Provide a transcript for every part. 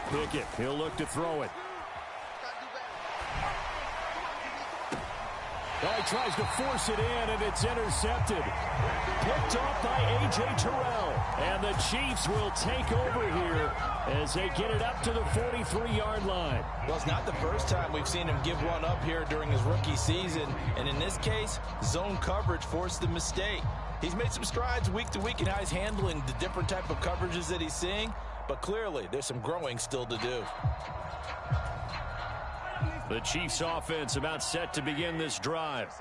Pickett, he'll look to throw it. Oh, he tries to force it in, and it's intercepted. Picked off by A.J. Terrell. And the Chiefs will take over here as they get it up to the 43-yard line. Well, it's not the first time we've seen him give one up here during his rookie season. And in this case, zone coverage forced the mistake. He's made some strides week to week in how he's handling the different type of coverages that he's seeing. But clearly, there's some growing still to do. The Chiefs offense about set to begin this drive.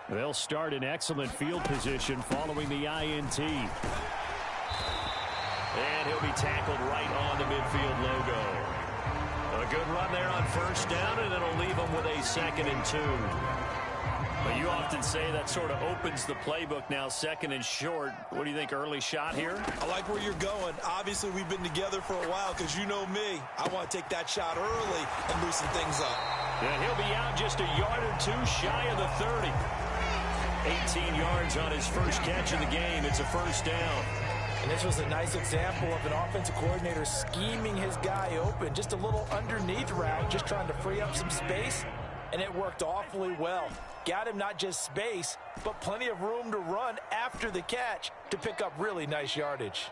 They'll start in excellent field position following the INT. And he'll be tackled right on the midfield logo. A good run there on first down, and it'll leave them with a 2nd and 2. But you often say that sort of opens the playbook now, 2nd and short. What do you think, early shot here? I like where you're going. Obviously, we've been together for a while because you know me. I want to take that shot early and loosen things up. Yeah, he'll be out just a yard or two shy of the 30. 18 yards on his first catch of the game. It's a first down. And this was a nice example of an offensive coordinator scheming his guy open. Just a little underneath route, just trying to free up some space. And it worked awfully well. Got him not just space, but plenty of room to run after the catch to pick up really nice yardage.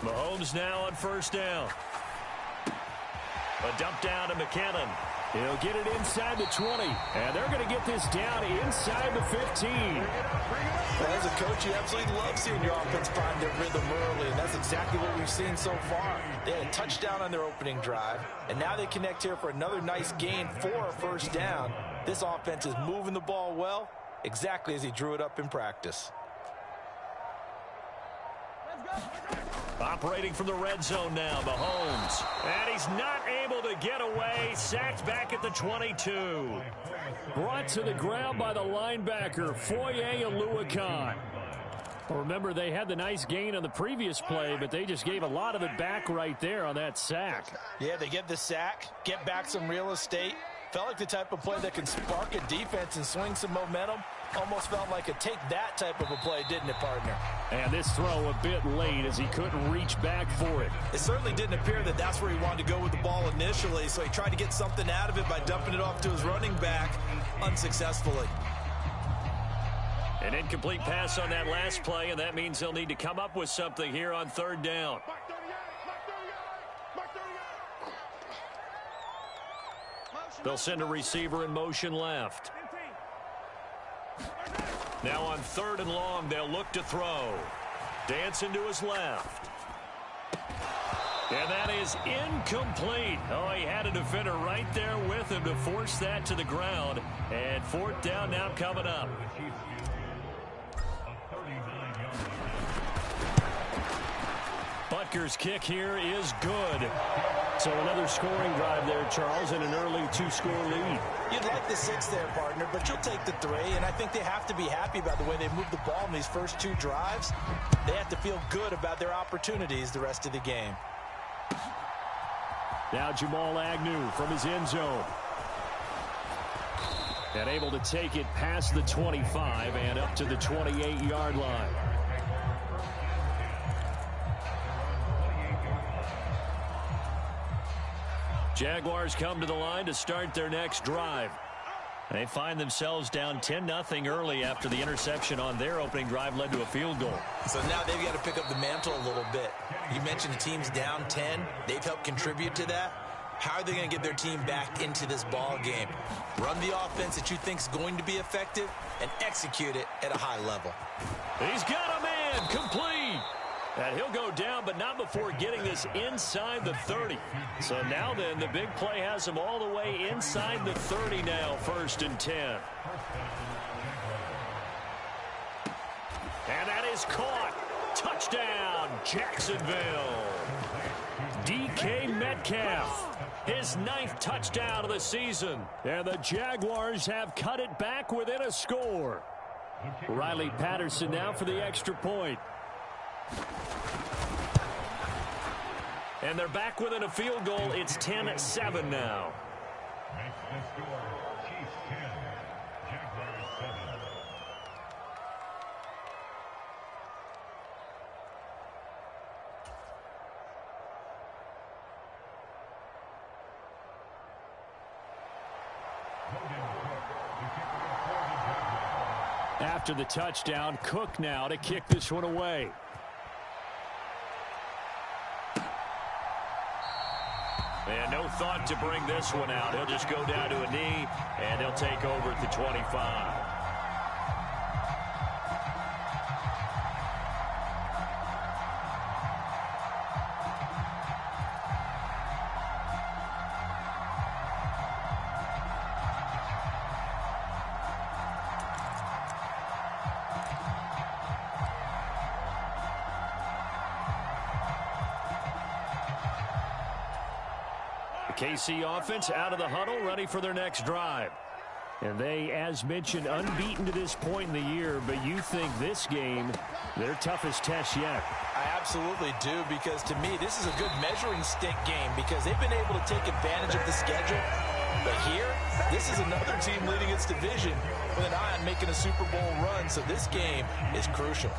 Mahomes now on first down. A dump down to McKinnon. He'll get it inside the 20, and they're going to get this down inside the 15. Well, as a coach, you absolutely love seeing your offense find their rhythm early, and that's exactly what we've seen so far. They had a touchdown on their opening drive, and now they connect here for another nice gain for a first down. This offense is moving the ball well, exactly as he drew it up in practice. Operating from the red zone now, Mahomes. And he's not able to get away. Sacked back at the 22. Brought to the ground by the linebacker, Foye Oluokun. Well, remember, they had the nice gain on the previous play, but they just gave a lot of it back right there on that sack. Yeah, they get the sack, get back some real estate. Felt like the type of play that can spark a defense and swing some momentum. Almost felt like a take-that type of a play, didn't it, partner? And this throw a bit late as he couldn't reach back for it. It certainly didn't appear that that's where he wanted to go with the ball initially, so he tried to get something out of it by dumping it off to his running back unsuccessfully. An incomplete pass on that last play, and that means they'll need to come up with something here on third down. They'll send a receiver in motion left. Now on 3rd and long, they'll look to throw. Dancing to his left. And that is incomplete. Oh, he had a defender right there with him to force that to the ground. And 4th down now coming up. Butker's kick here is good. So another scoring drive there, Charles, and an early 2-score lead. You'd like the 6 there, partner, but you'll take the 3, and I think they have to be happy about the way they moved the ball in these first 2 drives. They have to feel good about their opportunities the rest of the game. Now Jamal Agnew from his end zone. And able to take it past the 25 and up to the 28-yard line. Jaguars come to the line to start their next drive. They find themselves down 10-0 early after the interception on their opening drive led to a field goal. So now they've got to pick up the mantle a little bit. You mentioned the team's down 10. They've helped contribute to that. How are they going to get their team back into this ball game? Run the offense that you think is going to be effective and execute it at a high level. He's got a man complete. And he'll go down, but not before getting this inside the 30. So now then, the big play has him all the way inside the 30 now, 1st and 10. And that is caught. Touchdown, Jacksonville. DK Metcalf, his 9th touchdown of the season. And the Jaguars have cut it back within a score. Riley Patterson now for the extra point. And they're back within a field goal. It's 10-7 now. After the touchdown, Cook now to kick this one away. And no thought to bring this one out. He'll just go down to a knee, and he'll take over at the 25. KC offense out of the huddle, ready for their next drive. And they, as mentioned, unbeaten to this point in the year, but you think this game, their toughest test yet. I absolutely do, because to me, this is a good measuring stick game because they've been able to take advantage of the schedule. But here, this is another team leading its division with an eye on making a Super Bowl run, so this game is crucial.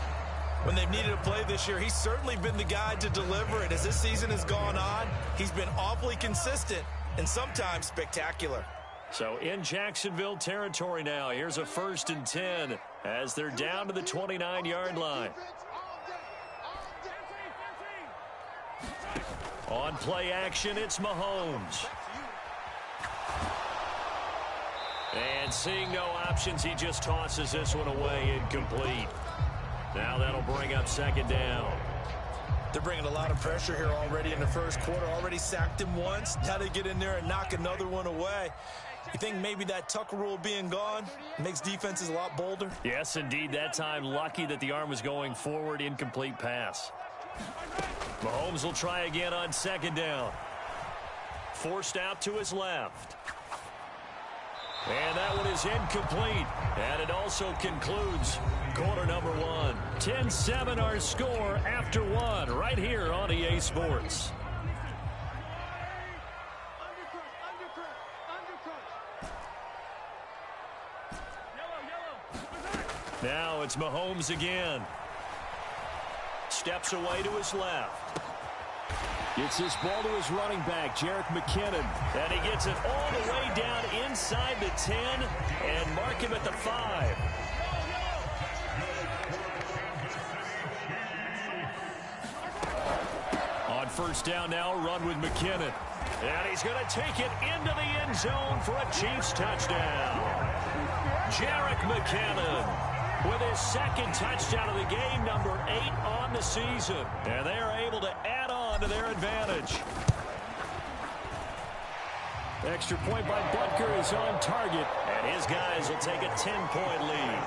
When they've needed a play this year, he's certainly been the guy to deliver it. As this season has gone on, he's been awfully consistent and sometimes spectacular. So in Jacksonville territory now, here's a 1st and 10 as they're down to the 29-yard line. On play action, it's Mahomes. And seeing no options, he just tosses this one away incomplete. Now that'll bring up 2nd down. They're bringing a lot of pressure here already in the first quarter. Already sacked him once. Now they get in there and knock another one away. You think maybe that Tucker rule being gone makes defenses a lot bolder? Yes, indeed. That time, lucky that the arm was going forward. Incomplete pass. Mahomes will try again on 2nd down. Forced out to his left. And that one is incomplete. And it also concludes quarter number 1. 10-7 our score after 1 right here on EA Sports. Now it's Mahomes again. Steps away to his left. Gets this ball to his running back, Jerick McKinnon. And he gets it all the way down inside the 10 and mark him at the 5. On 1st down now, run with McKinnon. And he's going to take it into the end zone for a Chiefs touchdown. Jerick McKinnon with his 2nd touchdown of the game, number 8 on the season. And they are able to add on to their advantage. Extra point by Butker is on target, and his guys will take a 10-point lead.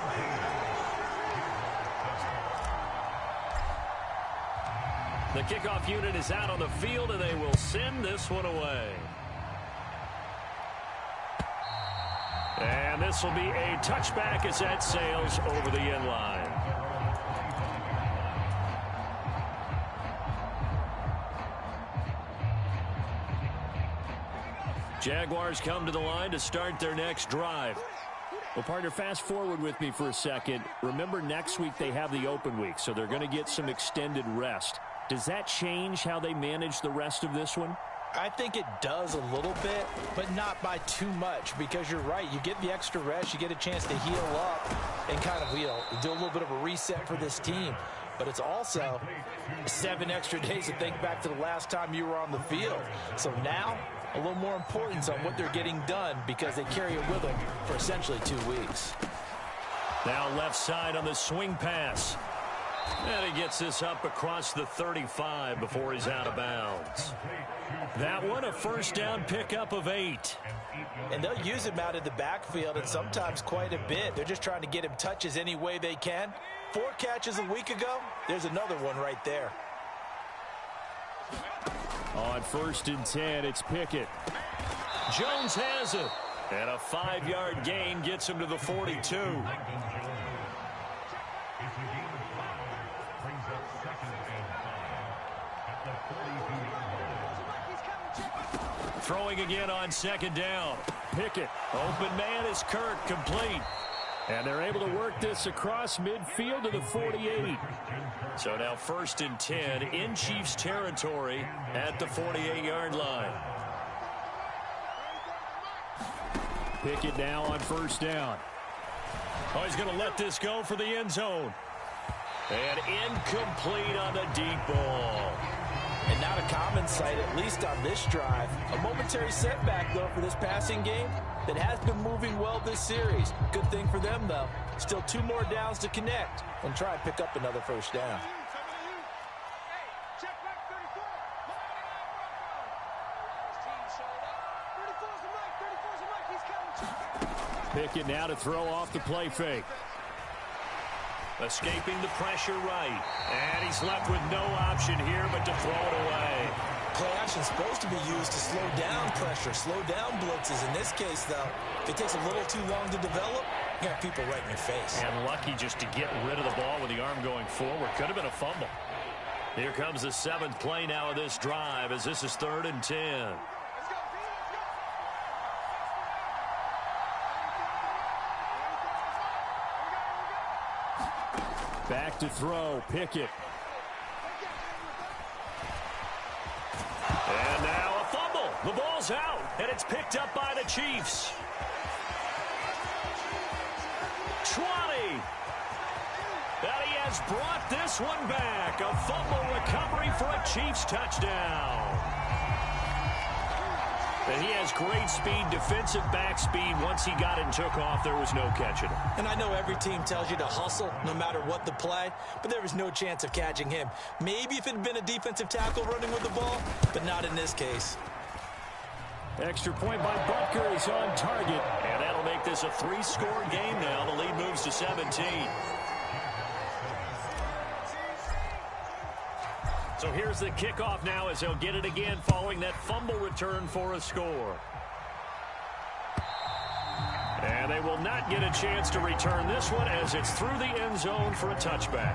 The kickoff unit is out on the field, and they will send this one away. And this will be a touchback as that sails over the end line. Jaguars come to the line to start their next drive. Well, partner, fast forward with me for a second. Remember, next week they have the open week, so they're going to get some extended rest. Does that change how they manage the rest of this one? I think it does a little bit, but not by too much, because you're right. You get the extra rest. You get a chance to heal up and kind of, do a little bit of a reset for this team. But it's also 7 extra days to think back to the last time you were on the field. So now, a little more importance on what they're getting done because they carry it with them for essentially 2 weeks. Now left side on the swing pass. And he gets this up across the 35 before he's out of bounds. That one, a 1st down pickup of 8. And they'll use him out in the backfield, and sometimes quite a bit. They're just trying to get him touches any way they can. 4 catches a week ago, there's another one right there. On 1st and 10, it's Pickett. Jones has it. And a 5-yard gain gets him to the 42. Throwing again on 2nd down. Pickett, open man is Kirk, complete. And they're able to work this across midfield to the 48. So now 1st and 10 in Chiefs territory at the 48-yard line. Pickett now on 1st down. Oh, he's going to let this go for the end zone. And incomplete on the deep ball. And not a common sight, at least on this drive. A momentary setback, though, for this passing game that has been moving well this series. Good thing for them, though. Still 2 more downs to connect and try and pick up another first down. Pickett now to throw off the play fake. Escaping the pressure right. And he's left with no option here but to throw it away. Play action is supposed to be used to slow down pressure, slow down blitzes. In this case, though, if it takes a little too long to develop, you got people right in your face. And lucky just to get rid of the ball with the arm going forward. Could have been a fumble. Here comes the 7th play now of this drive as this is 3rd and 10. Back to throw, Pickett. And now a fumble. The ball's out, and it's picked up by the Chiefs. 20. And he has brought this one back. A fumble recovery for a Chiefs touchdown. And he has great speed, defensive back speed. Once he got it and took off, there was no catching him. And I know every team tells you to hustle no matter what the play, but there was no chance of catching him. Maybe if it had been a defensive tackle running with the ball, but not in this case. Extra point by Butker is on target, and that'll make this a 3-score game now. The lead moves to 17. So here's the kickoff now as they'll get it again following that fumble return for a score. And they will not get a chance to return this one as it's through the end zone for a touchback.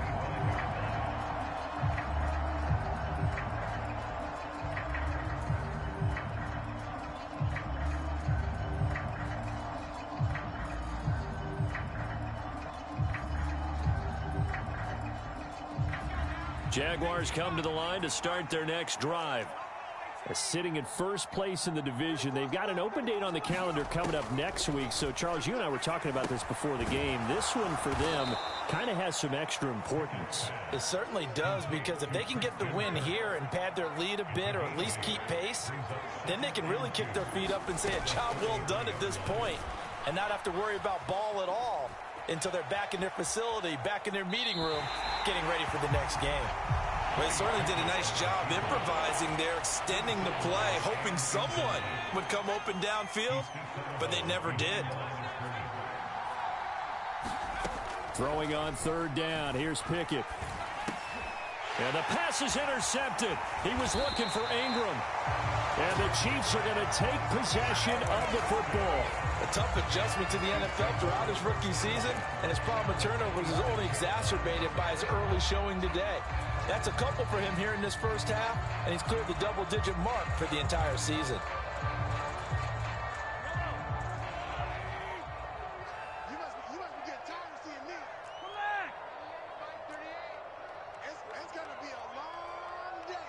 Jaguars come to the line to start their next drive. Sitting in first place in the division. They've got an open date on the calendar coming up next week. So, Charles, you and I were talking about this before the game. This one for them kind of has some extra importance. It certainly does, because if they can get the win here and pad their lead a bit or at least keep pace, then they can really kick their feet up and say a job well done at this point and not have to worry about ball at all until they're back in their facility, back in their meeting room, getting ready for the next game. Well, they certainly did a nice job improvising there, extending the play, hoping someone would come open downfield, but they never did. Throwing on 3rd down. Here's Pickett. And the pass is intercepted. He was looking for Ingram. And the Chiefs are going to take possession of the football. A tough adjustment to the NFL throughout his rookie season, and his problem with turnovers is only exacerbated by his early showing today. That's a couple for him here in this first half, and he's cleared the double-digit mark for the entire season. You must be getting tired of seeing me. Relax. 5:38. It's going to be a long day.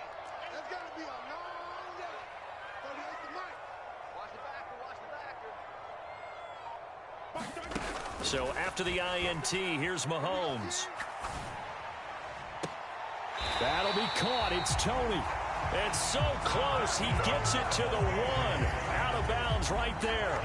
It's going to be a long day. 38 to Mike. Watch the backer. Watch the backer. So after the INT, here's Mahomes. That'll be caught. It's Tony. And so close, he gets it to the 1. Out of bounds right there.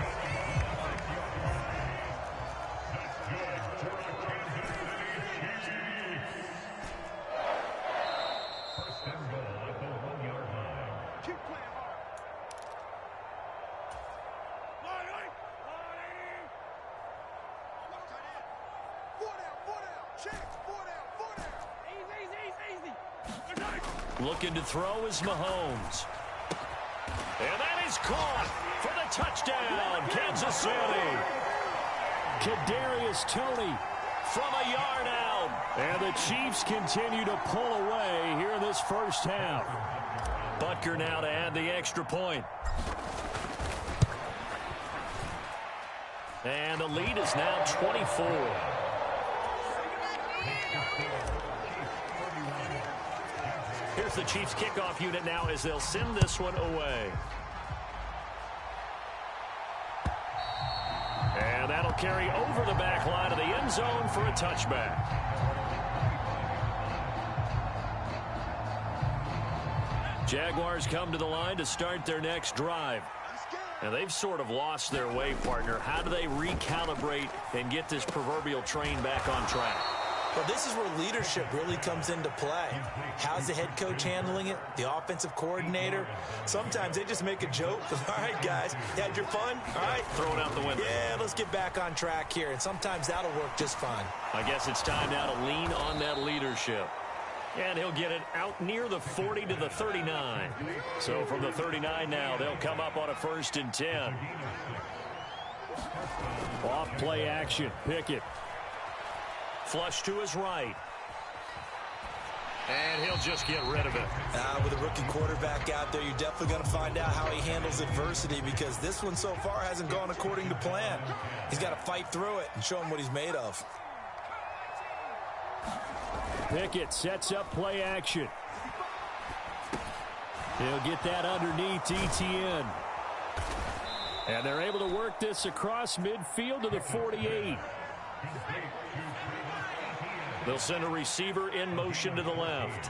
Keep playing hard. Four down. Check. Four down. Easy. Looking to throw is Mahomes. And that is caught for the touchdown, Kansas City. Kadarius Toney from a yard out. And the Chiefs continue to pull away here in this first half. Butker now to add the extra point. And the lead is now 24. Here's the Chiefs kickoff unit now as they'll send this one away. And that'll carry over the back line of the end zone for a touchback. Jaguars come to the line to start their next drive. And they've sort of lost their way, partner. How do they recalibrate and get this proverbial train back on track? Well, this is where leadership really comes into play. How's the head coach handling it? The offensive coordinator? Sometimes they just make a joke. All right, guys, you had your fun? All right. Throw it out the window. Yeah, let's get back on track here. And sometimes that'll work just fine. I guess it's time now to lean on that leadership. And he'll get it out near the 40 to the 39. So from the 39 now, they'll come up on a 1st and 10. Off play action. Pickett. Flush to his right. And he'll just get rid of it. With a rookie quarterback out there, you're definitely going to find out how he handles adversity, because this one so far hasn't gone according to plan. He's got to fight through it and show him what he's made of. Pickett sets up play action. He'll get that underneath ETN. And they're able to work this across midfield to the 48. They'll send a receiver in motion to the left.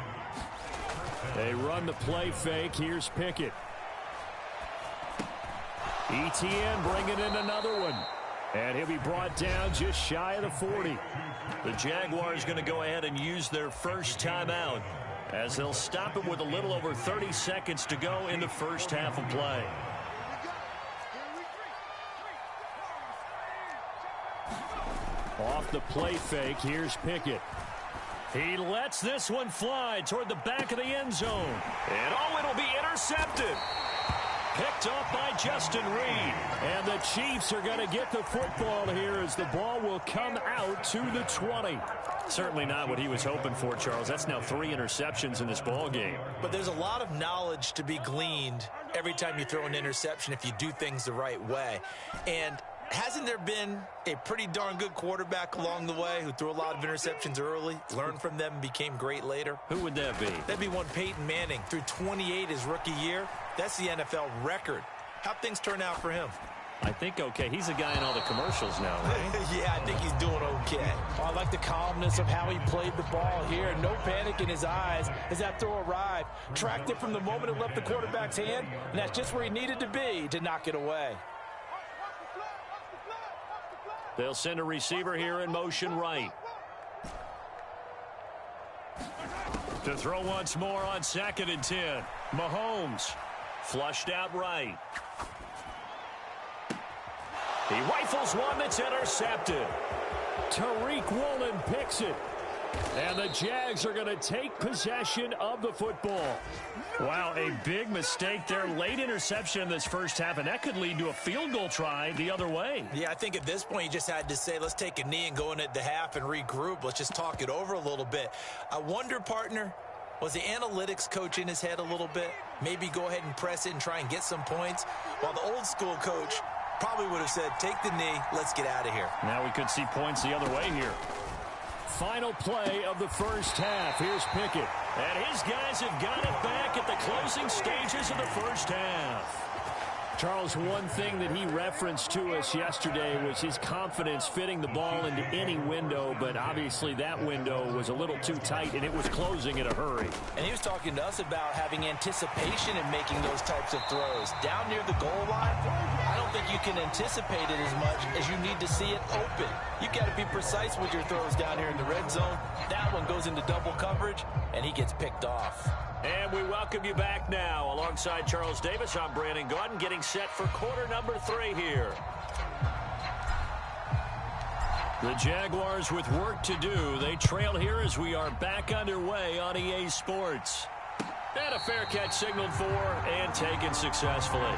They run the play fake. Here's Pickett. ETN bringing in another one. And he'll be brought down just shy of the 40. The Jaguars going to go ahead and use their first timeout as they'll stop him with a little over 30 seconds to go in the first half of play. Off the play fake, here's Pickett. He lets this one fly toward the back of the end zone. And it'll be intercepted. Picked off by Justin Reed. And the Chiefs are going to get the football here as the ball will come out to the 20. Certainly not what he was hoping for, Charles. That's now 3 interceptions in this ball game. But there's a lot of knowledge to be gleaned every time you throw an interception if you do things the right way. And hasn't there been a pretty darn good quarterback along the way who threw a lot of interceptions early, learned from them, and became great later? Who would that be? That'd be one Peyton Manning. Threw 28 his rookie year. That's the NFL record. How'd things turn out for him? I think okay. He's a guy in all the commercials now, right? Yeah, I think he's doing okay. Oh, I like the calmness of how he played the ball here. No panic in his eyes as that throw arrived. Tracked it from the moment it left the quarterback's hand, and that's just where he needed to be to knock it away. They'll send a receiver here in motion right. To throw once more on 2nd and 10. Mahomes flushed out right. He rifles one that's intercepted. Tariq Woolen picks it. And the Jags are going to take possession of the football. Wow, a big mistake there. Late interception in this first half, and that could lead to a field goal try the other way. Yeah, I think at this point you just had to say, let's take a knee and go in at the half and regroup. Let's just talk it over a little bit. I wonder, partner, was the analytics coach in his head a little bit? Maybe go ahead and press it and try and get some points? While the old school coach probably would have said, take the knee, let's get out of here. Now we could see points the other way here. Final play of the first half. Here's Pickett. And his guys have got it back at the closing stages of the first half. Charles, one thing that he referenced to us yesterday was his confidence fitting the ball into any window, but obviously that window was a little too tight, and it was closing in a hurry. And he was talking to us about having anticipation in making those types of throws. Down near the goal line, I don't think you can anticipate it as much as you need to see it open. You've got to be precise with your throws down here in the red zone. That one goes into double coverage, and he gets picked off. And we welcome you back now. Alongside Charles Davis, I'm Brandon Gaudin, getting set for quarter number 3 here. The Jaguars with work to do. They trail here as we are back underway on EA Sports. And a fair catch signaled for and taken successfully.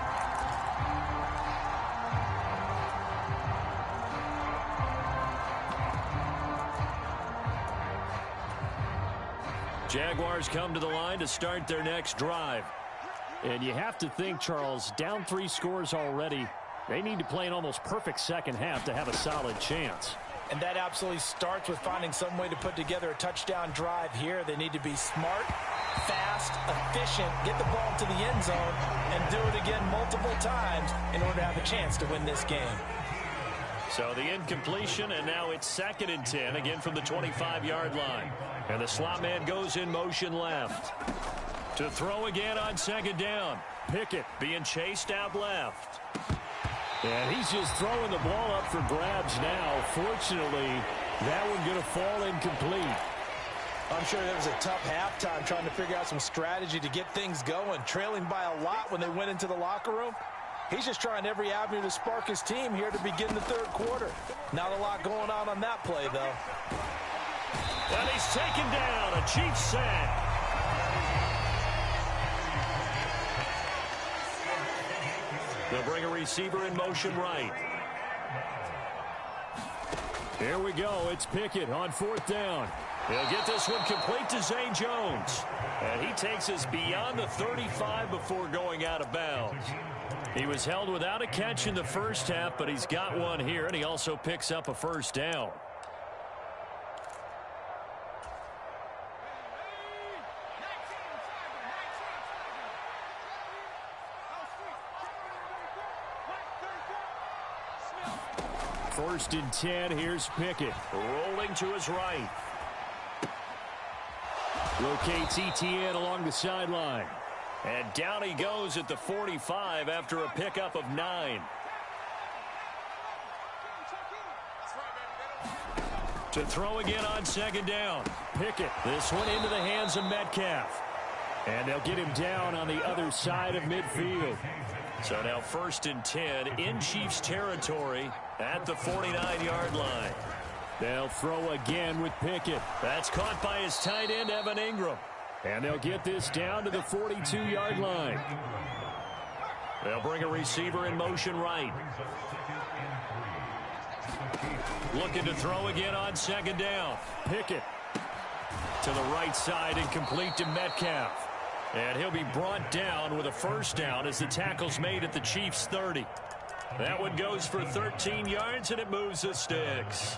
Jaguars come to the line to start their next drive. And you have to think, Charles, down 3 scores already. They need to play an almost perfect second half to have a solid chance. And that absolutely starts with finding some way to put together a touchdown drive here. They need to be smart, fast, efficient, get the ball to the end zone, and do it again multiple times in order to have a chance to win this game. So the incompletion, and now it's 2nd and 10, again from the 25-yard line. And the slot man goes in motion left. To throw again on 2nd down. Pickett being chased out left. And he's just throwing the ball up for grabs now. Fortunately, that one going to fall incomplete. I'm sure there was a tough halftime trying to figure out some strategy to get things going. Trailing by a lot when they went into the locker room. He's just trying every avenue to spark his team here to begin the 3rd quarter. Not a lot going on that play, though. And he's taken down. A Chiefs sack. They'll bring a receiver in motion right. Here we go. It's Pickett on 4th down. He'll get this one complete to Zay Jones. And he takes us beyond the 35 before going out of bounds. He was held without a catch in the first half, but he's got one here, and he also picks up a 1st down. First and 10, here's Pickett. Rolling to his right. Locates ETN along the sideline. And down he goes at the 45 after a pickup of 9. To throw again on 2nd down. Pickett. This one into the hands of Metcalf. And they'll get him down on the other side of midfield. So now 1st and 10 in Chiefs territory at the 49-yard line. They'll throw again with Pickett. That's caught by his tight end, Evan Ingram. And they'll get this down to the 42-yard line. They'll bring a receiver in motion right. Looking to throw again on 2nd down. Pickett to the right side and complete to Metcalf. And he'll be brought down with a 1st down as the tackle's made at the Chiefs' 30. That one goes for 13 yards, and it moves the sticks.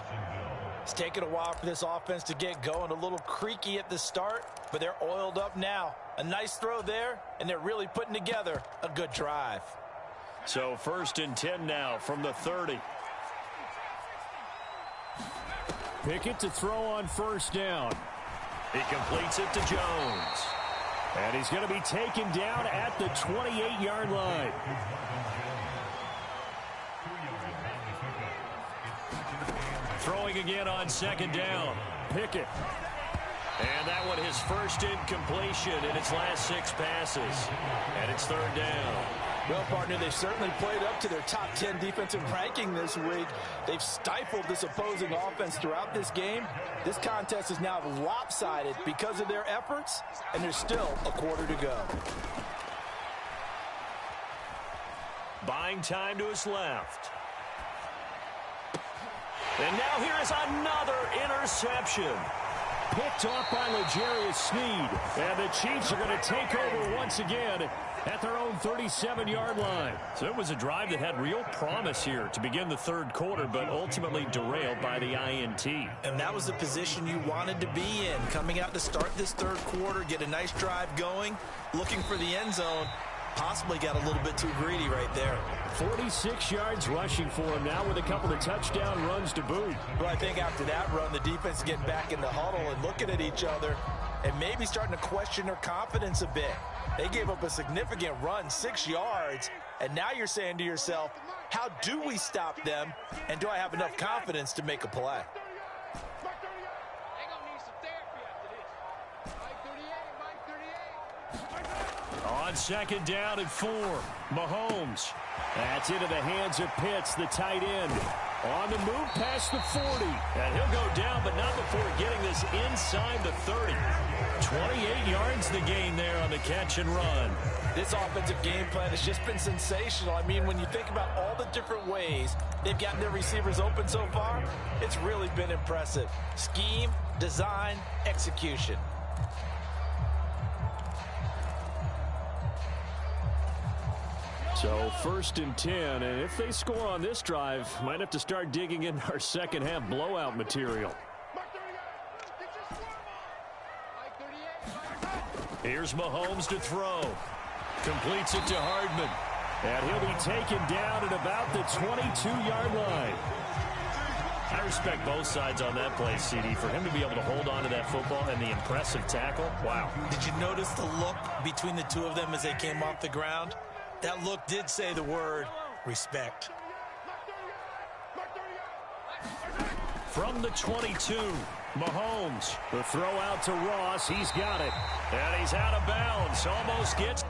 It's taken a while for this offense to get going. A little creaky at the start, but they're oiled up now. A nice throw there, and they're really putting together a good drive. So 1st and 10 now from the 30. Pickett to throw on 1st down. He completes it to Jones. And he's going to be taken down at the 28-yard line. Throwing again on 2nd down. Pickett. And that one his first incompletion in its last 6 passes. And it's 3rd down. Well, partner, they've certainly played up to their top 10 defensive ranking this week. They've stifled this opposing offense throughout this game. This contest is now lopsided because of their efforts, and there's still a quarter to go. Buying time to his left. And now here is another interception. Picked off by L'Jarius Sneed. And the Chiefs are going to take over once again at their own 37-yard line. So it was a drive that had real promise here to begin the 3rd quarter, but ultimately derailed by the INT. And that was the position you wanted to be in, coming out to start this 3rd quarter, get a nice drive going, looking for the end zone. Possibly got a little bit too greedy right there. 46 yards rushing for him now with a couple of touchdown runs to boot. Well, I think after that run, the defense is getting back in the huddle and looking at each other and maybe starting to question their confidence a bit. They gave up a significant run, 6 yards, and now you're saying to yourself, how do we stop them, and do I have enough confidence to make a play? On 2nd down and 4, Mahomes. That's into the hands of Pitts, the tight end. On the move past the 40. And he'll go down, but not before getting this inside the 30. 28 yards the gain there on the catch and run. This offensive game plan has just been sensational. I mean, when you think about all the different ways they've gotten their receivers open so far, it's really been impressive. Scheme, design, execution. So 1st and 10, and if they score on this drive, might have to start digging in our second half blowout material. Here's Mahomes to throw. Completes it to Hardman. And he'll be taken down at about the 22-yard line. I respect both sides on that play, CD. For him to be able to hold on to that football and the impressive tackle, wow. Did you notice the look between the two of them as they came off the ground? That look did say the word respect. From the 22, Mahomes. The throw out to Ross. He's got it. And he's out of bounds. Almost gets